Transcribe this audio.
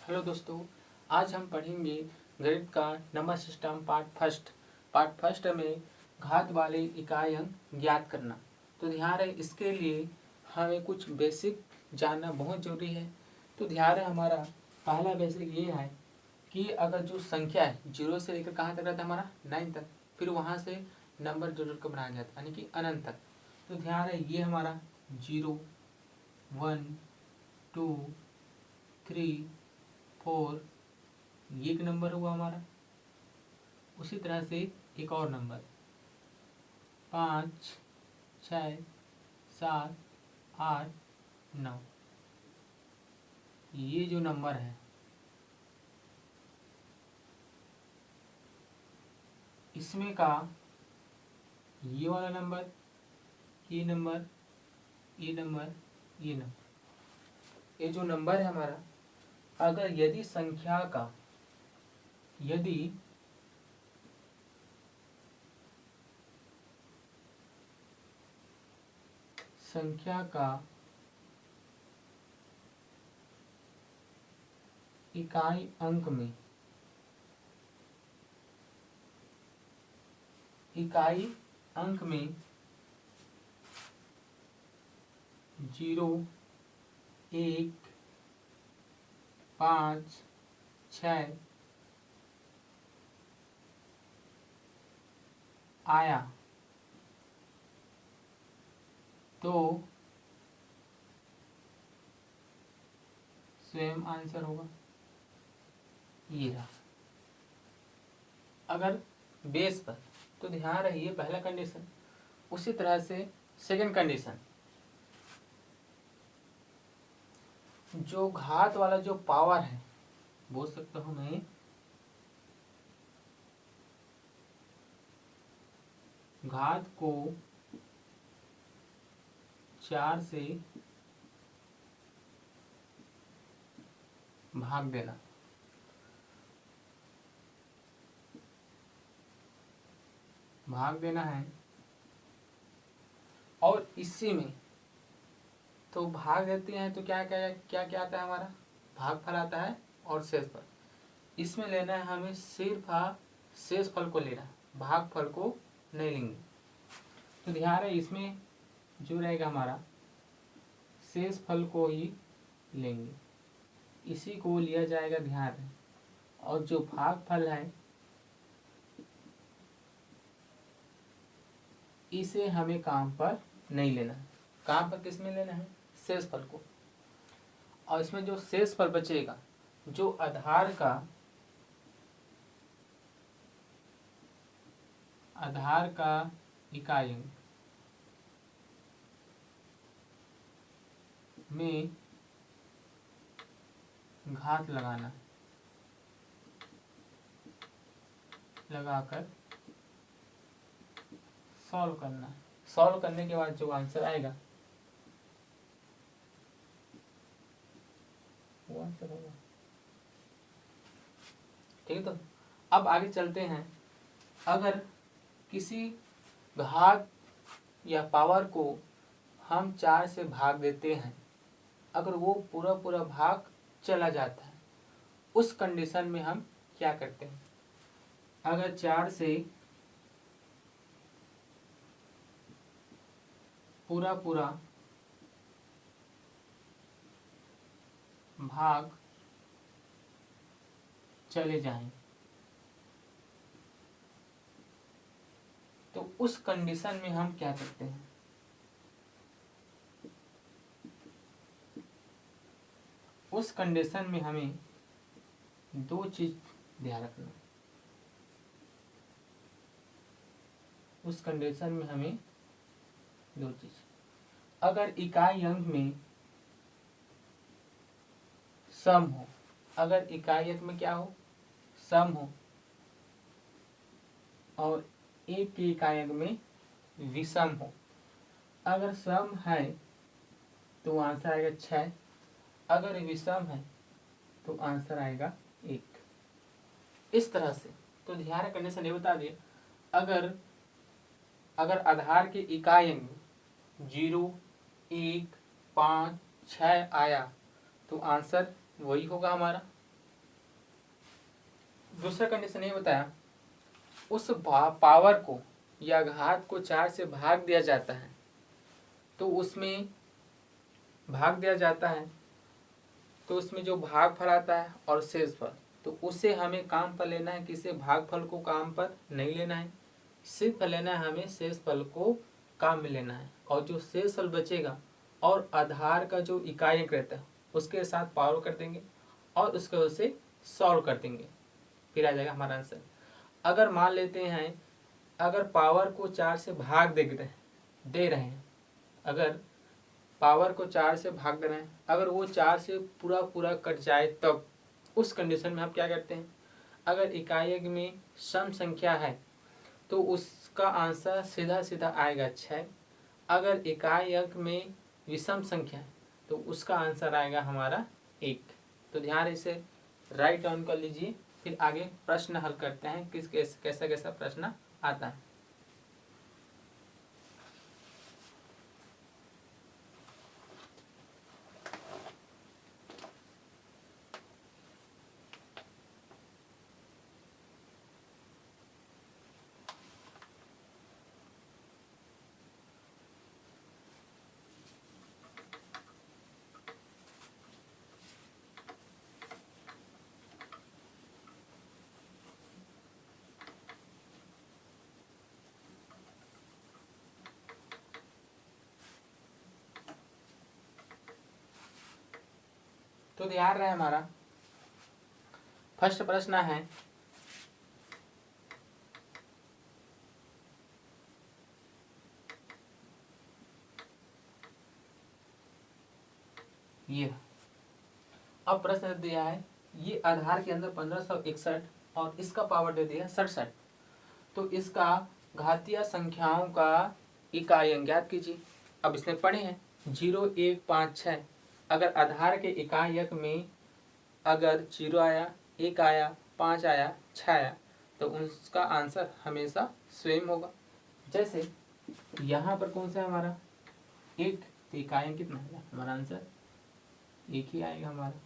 Hello दोस्तों, आज हम पढ़ेंगे गणित का नंबर सिस्टम पार्ट फर्स्ट में घात वाले इकाई अंक ज्ञात करना। तो ध्यान रहे, इसके लिए हमें कुछ बेसिक जानना बहुत जरूरी है। तो ध्यान रहे, हमारा पहला बेसिक ये है कि अगर जो संख्या है जीरो से लेकर कहाँ तक रहता है हमारा 9 तक, फिर वहाँ से नंबर जोड़ कर बनाया जाता है यानी कि अनंत तक। तो ध्यान रहे, ये हमारा 0 1 2 3 4 ये एक नंबर हुआ हमारा। उसी तरह से एक और नंबर 5 6 7 8 9, ये जो नंबर है इसमें का ये वाला नंबर, ये नंबर, ये नंबर, ये नंबर, ये जो नंबर है हमारा, अगर यदि संख्या का इकाई अंक में 0 1 5 6 आया तो स्वयं आंसर होगा। ये रहा अगर बेस पर। तो ध्यान रहिए, पहला कंडीशन। उसी तरह से सेकंड कंडीशन, जो घात वाला जो पावर है, बोल सकता हूं मैं, घात को 4 से भाग देना। है और इसी में तो भाग देते हैं तो क्या क्या क्या क्या आता है हमारा, भागफल आता है और शेषफल। इसमें लेना है हमें सिर्फ शेषफल को लेना है, भागफल को नहीं लेंगे। तो ध्यान है, इसमें जो रहेगा हमारा शेषफल को ही लेंगे, इसी को लिया जाएगा, ध्यान है। और जो भागफल है इसे हमें काम पर नहीं लेना है। काम पर किस में लेना है, शेषफल को। और इसमें जो शेषफल बचेगा, जो आधार का इकाई अंक में घात लगाकर सॉल्व करना। सॉल्व करने के बाद जो आंसर आएगा वो आंसर होगा। ठीक है, तो अब आगे चलते हैं। अगर किसी घात या पावर को हम 4 से भाग देते हैं, अगर वो पूरा पूरा भाग चला जाता है, उस कंडीशन में हम क्या करते हैं। अगर 4 से पूरा पूरा भाग चले जाएं तो उस कंडीशन में हम क्या करते हैं। उस कंडीशन में हमें दो चीज ध्यान रखना। उस कंडीशन में हमें दो चीज, अगर इकाई अंक में सम हो, अगर इकाई अंक में क्या हो, सम हो, और एक के इकाई अंक में विषम हो। अगर सम है तो आंसर आएगा 6, अगर विषम है तो आंसर आएगा 1। इस तरह से। तो ध्यान करने से नहीं बता दिए, अगर आधार के इकाई अंक 0 1 5 6 आया तो आंसर वही होगा हमारा। दूसरा कंडीशन ये बताया, उस पावर को या घात को 4 से भाग दिया जाता है, तो उसमें भाग दिया जाता है तो उसमें जो भागफल आता है और शेषफल, तो उसे हमें काम पर लेना है, किसे भागफल को काम पर नहीं लेना है, सिर्फ लेना है हमें शेषफल को काम में लेना है। और जो शेषफल बचेगा और आधार का जो इकाई अंक रहता है उसके साथ पावर कर देंगे और उसके उसे सॉल्व कर देंगे, फिर आ जाएगा हमारा आंसर। अगर मान लेते हैं अगर पावर को 4 से भाग दे रहे हैं, अगर पावर को 4 से भाग दे रहे हैं, अगर वो 4 से पूरा पूरा कट जाए तब उस कंडीशन में हम क्या करते हैं, अगर इकाई अंक में सम संख्या है तो उसका आंसर सीधा सीधा आएगा 6। अगर इकाई अंक में विषम संख्या है तो उसका आंसर आएगा हमारा 1। तो ध्यान इसे राइट डाउन कर लीजिए, फिर आगे प्रश्न हल करते हैं कैसा कैसा प्रश्न आता है। तो ध्यान रहे हमारा फर्स्ट प्रश्न है, ये अब प्रश्न दिया है ये आधार के अंदर 1561 और इसका पावर दे दिया 67, तो इसका घातीय संख्याओं का इकाई अंक ज्ञात कीजिए। अब इसने पढ़े हैं 0 1 5 6, अगर आधार के इकाई अंक में अगर 0 आया, 1 आया, 5 आया, 6 आया तो उसका आंसर हमेशा स्वयं होगा। जैसे यहाँ पर कौन सा है हमारा 1, तो इकाई अंक कितना है हमारा आंसर 1 ही आएगा हमारा।